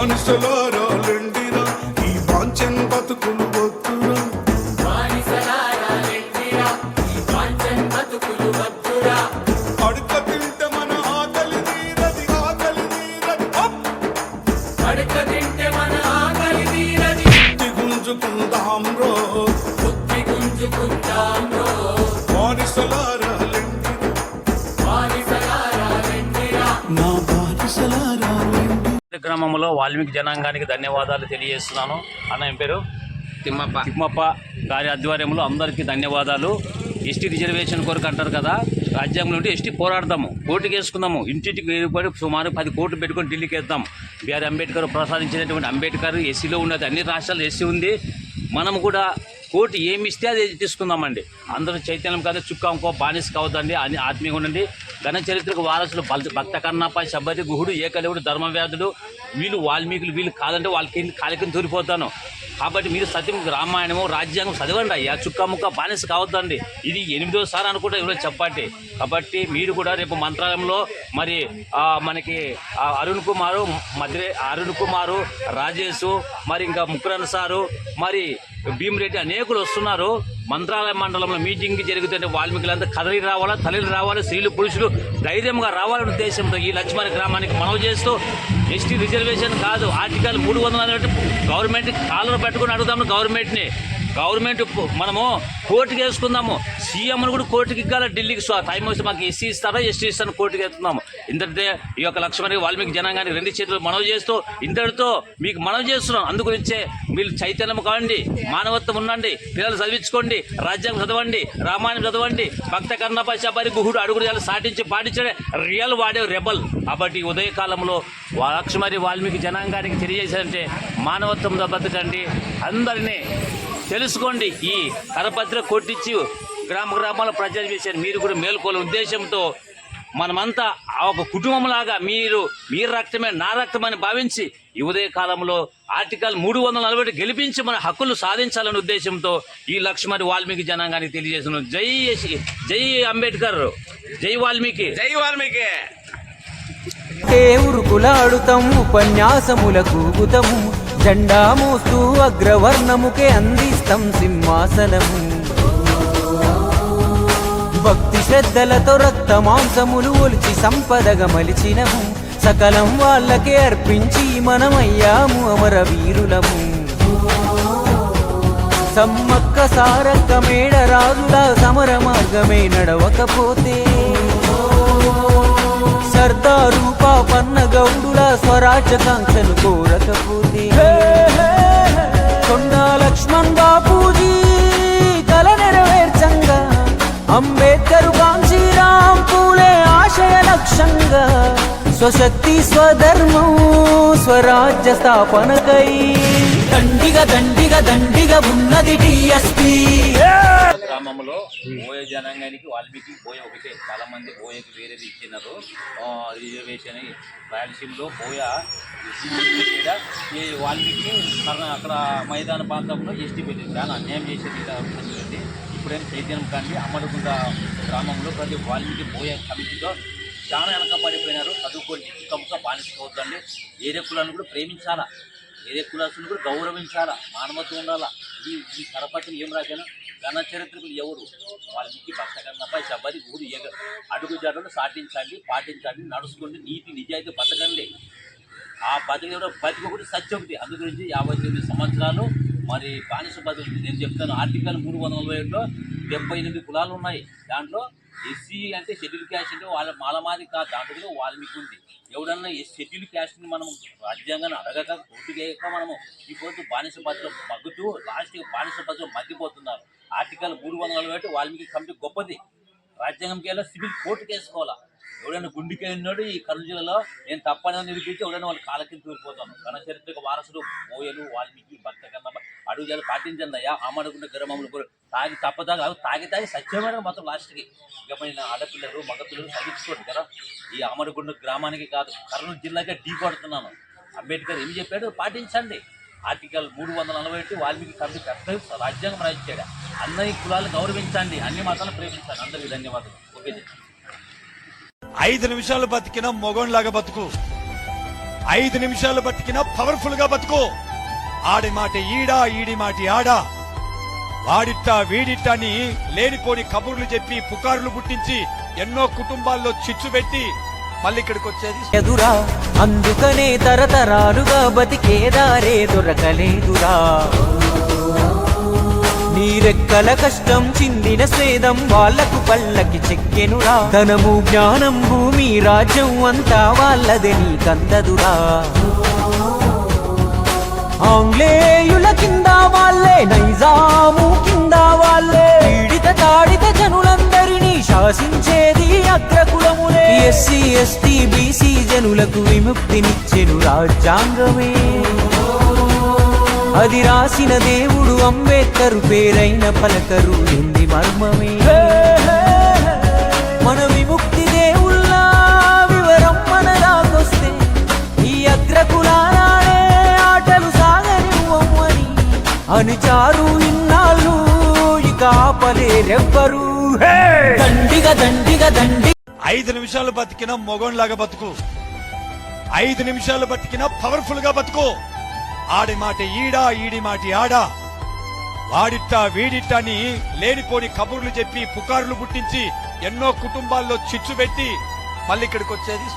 బానిసలారాలెండిరా ఈ వాంఛన్ బతుకులు వద్దురా అడుక తింటే మన ఆకలి తీరది గుంజుకుందాం రో గ్రామంలో వాల్మీకి జనాంగానికి ధన్యవాదాలు తెలియజేస్తున్నాను. అన్న ఏం పేరు? తిమ్మప్ప గారి ఆధ్వర్యంలో అందరికీ ధన్యవాదాలు. ఎస్టీ రిజర్వేషన్ కొరకు అంటారు కదా, రాజ్యాంగంలో ఉంటే ఎస్టీ పోరాడతాము, కోర్టుకు వేసుకుందాము, ఇంటింటికి వేరుపడి సుమారు 10 కోట్లు పెట్టుకొని ఢిల్లీకి వేద్దాం. బిఆర్ అంబేద్కర్ ప్రసాదించినటువంటి అంబేద్కర్ ఎస్సీలో ఉన్నది, అన్ని రాష్ట్రాలు ఎస్సీ ఉంది. మనం కూడా కోర్టు ఏమి ఇస్తే అది తీసుకుందామండి. అందరూ చైతన్యం కాదు, చుక్క ఇంకో బానిస కావద్దండి అని ఆత్మీయంగా ఉండండి. ఘన చరిత్రకు వారసులు భక్త కన్నప్ప, శబరి, గుహుడు, ఏకలవుడు, ధర్మవ్యాధుడు, వీళ్ళు వాల్మీకులు, వీళ్ళు కాదంటే వాళ్ళకి కాలికి తూరిపోతాను. కాబట్టి మీరు సత్యం రామాయణము రాజ్యాంగం చదవండి అయ్యా, చుక్క ముక్క బానిస కావద్దండి. ఇది 8వ అనుకుంటే ఎవరో చెప్పండి. కాబట్టి మీరు కూడా రేపు మంత్రాలయంలో మరి మనకి అరుణ్ కుమారు, రాజేష్, మరి ఇంకా ముకురన్ సారు, మరి భీమిరెడ్డి అనేకులు వస్తున్నారు. మంత్రాలయ మండలంలో మీటింగ్ జరుగుతుంటే వాల్మీకులంతా కదలి రావాలా, తల్లిలు రావాలి, స్త్రీలు పురుషులు ధైర్యంగా రావాలనే ఉద్దేశంతో ఈ లక్ష్మణ గ్రామానికి మనవి చేస్తూ ఎస్టీ రిజర్వేషన్ కాదు, ఆర్టికల్ 300 గవర్నమెంట్ కాలర్ పెట్టుకుని అడుగుదాము. గవర్నమెంట్ మనము కోర్టుకి వేసుకుందాము. సీఎంను కూడా కోర్టుకి ఇవ్వాలి, ఢిల్లీకి టైం వస్తే మాకు ఎస్సీ ఇస్తారా, ఎస్టీ ఇస్తాను కోర్టుకి వేస్తున్నాము. ఇంతటితే ఈ యొక్క లక్ష్మణ వాల్మీకి జనాంగానికి 2 చేతులు మనవి చేస్తూ ఇంతటితో మీకు మనవి చేస్తున్నాం. అందుగురించే మీరు చైతన్యం కావండి, మానవత్వం ఉండండి, పిల్లలు చదివించుకోండి, రాజ్యాంగం చదవండి, రామాయణం చదవండి. భక్త కన్నప్ప, శబరి, గుహుడు అడుగుడు సాటించి పాటించడే రియల్ వాడే రెబల్. కాబట్టి ఉదయకాలంలో లక్ష్మణ వాల్మీకి జనాంగానికి తెలియజేశారంటే మానవత్వంతో బతకండి, అందరినీ తెలుసుకోండి. ఈ కరపత్ర కొట్టించి గ్రామాల ప్రచారం చేశారు. మీరు కూడా మేల్కోలే ఉద్దేశంతో మనమంతా ఒక కుటుంబంలాగా మీ రక్తమే నా రక్తమని భావించి ఈ ఉదయ కాలంలో ఆర్టికల్ 340 గెలిపించి మన హక్కులు సాధించాలనే ఉద్దేశంతో ఈ లక్ష్మణ వాల్మీకి జనాంగానికి తెలియజేస్తున్నాం. జై అంబేద్కర్, జై వాల్మీకి, జై వాల్మీకి. ఉరుకులాడుతం ఉపన్యాసములకు గుతము, జెండా మోస్తూ అగ్రవర్ణముకే అందిస్తాం సింహాసనము. భక్తి శ్రద్ధలతో రక్త మాంసములు ఒలిచి సంపదగా మలిచినము, సకలం వాళ్ళకే అర్పించి మనమయ్యాము అమర వీరులము. సమ్మక్క సారక్క మేడ రాజుల సమర మార్గమే నడవకపోతే, సర్దారు పాపన్న గౌడుల స్వరాజ్యకాంక్షను కోరకపోతే, కొండా లక్ష్మణ్ బాపూజీ కల నెరవేర్చంగా, అంబేద్కర్ కాంచీరాం పూలే ఆశయ లక్ష్యంగా, స్వశక్తి స్వధర్మం స్వరాజ్య స్థాపనకై దండిగా ఉన్నది డిఎస్పీ. గ్రామంలో బోయ జనాంగానికి వాల్మీకి బోయ ఒకటే. చాలా మంది బోయకి వేరేది ఇచ్చినారు రిజర్వేషన్. రాయలసీమలో బోయ వాల్మీకి అక్కడ మైదాన ప్రాంతంలో ఎస్టీ పెట్టింది. చాలా అన్యాయం చేసేది ఉంటుంది. ఇప్పుడైనా చైతన్యం కానీ అమ్మడుగుంట గ్రామంలో ప్రతి వాల్మీకి బోయ కమిటీలో చాలా వెనకబడిపోయినారు. చదువుకోండి, ఇంకా బానిసుకోవద్దండి. ఏరే కులాలను కూడా ప్రేమించాలా, ఏరే కులాసులను కూడా గౌరవించాలా, మానవత్వం ఉండాలా. ఈ కరపత్రం ఏం రాశాను, ఘన చరిత్రకులు ఎవరు? వాల్మీకి, భక్త కన్నప్ప, శబరి, గుహుడు, అడుగుజాడలు సాటించండి, పాటించండి, నడుచుకోండి, నీతి నిజాయితీ బతకండి. ఆ బతికి ఒకటి సత్యం ఒకటి. అందు గురించి 59 సంవత్సరాలు మరి బానిస బతుకు. నేను చెప్తాను, ఆర్టికల్ 347లో 78 కులాలు ఉన్నాయి. దాంట్లో ఎస్సీ అంటే షెడ్యూల్ క్యాస్ట్ అంటే వాళ్ళ మాలమాది కాదు, దాంట్లో కూడా వాల్మీకి ఉంది. ఎవడన్నా షెడ్యూల్ క్యాస్ట్ని మనం రాజ్యాంగాన్ని అడగక కోర్టుకేయక మనము ఇప్పుడు బానిస బతులు మగ్గుతూ లాస్ట్గా బానిస బతులు మగ్గిపోతున్నారు. ఆర్టికల్ 340 వాల్మీకి కమిటీ గొప్పది. రాజ్యాంగంకి వెళ్ళా సివిల్ కోర్టుకి వేసుకోవాలా. ఎవడైనా గుండెకెళ్ళినాడు ఈ కర్నూలు జిల్లాలో నేను తప్పని నిరూపించి ఎవడైనా వాళ్ళ కాళ్ళ కింద తూరిపోతాను. ఘన చరిత్రకు వారసులు బోయలు, వాల్మీకి, భక్త కన్నప్ప అడుగుజాలు పాటించండి అయ్యా. ఆమడుగుంట గ్రామంలో తాగి తాగి సత్యమైన మొత్తం లాస్ట్కి ఇక పైన ఆడపిల్లలు మగపిల్లలు చదివించుకోండి కదా. ఈ ఆమడుగుండ గ్రామానికి కాదు, కర్నూలు జిల్లాకే ఢీ కొడుతున్నాను. అంబేద్కర్ ఏం చెప్పాడు పాటించండి. ఆర్టికల్ 341 వాల్మీకి కమిటీ పెద్ద రాజ్యాంగం రాయించాడు. అన్ని కులాలు గౌరవించండి, అన్ని మతాలను ప్రేమించండి. అందరికీ ధన్యవాదాలు. ఓకే. 5 నిమిషాలు బతికిన మొగోన్లాగా బతుకు. 5 నిమిషాలు బతికినా పవర్ఫుల్ గా బతుకు. ఆడి మాట ఈడా, ఈడి మాట ఆడా. వాడిట్టా వీడిట్టా అని లేనిపోని కబుర్లు చెప్పి పుకార్లు పుట్టించి ఎన్నో కుటుంబాల్లో చిచ్చు పెట్టి మళ్ళీ ఇక్కడికి వచ్చేది ఎదురా, అందుకనే తరతరాలుగా బతికేదారే దొరకలేదురా. నీరెక్కల కష్టం చిందిన స్వేదం వాళ్లకు పల్లకి చెక్కెనురా. ధనము జ్ఞానం భూమి రాజ్యం అంతా వాళ్ళదే నీకందదురా. ఆంగ్లేయుల కింద వాళ్ళే, నైజాము కింద వాళ్ళే, పీడిత తాడిత జనులందరినీ శాసించేది అగ్రకులములే. ఎస్సీ ఎస్టీ బీసీ జనులకు విముక్తినిచ్చెను రాజ్యాంగమే. అది రాసిన దేవుడు అంబేద్కరు, పేరైన పలకరు ఎంది మర్మమే. మన విముక్తి దేవుళ్ళ వివరం మన దాకొస్తే ఈ అగ్రకులారాడే ఆటలు సాగనివ్వమని అనుచారు ఇన్నాళ్ళు, ఇక ఆపలేరెవ్వరు. దండిగా దండిగా దండి. 5 నిమిషాలు బతికినా మొగోన్లాగా బతుకు. 5 నిమిషాలు బతికినా పవర్ఫుల్ గా బతుకు. ఆడి మాట ఈడా, ఈడి మాట ఆడా. వాడిట్టా వీడిట్టా అని లేనిపోని కబుర్లు చెప్పి పుకార్లు పుట్టించి ఎన్నో కుటుంబాల్లో చిచ్చు పెట్టి మళ్ళీ ఇక్కడికి వచ్చేది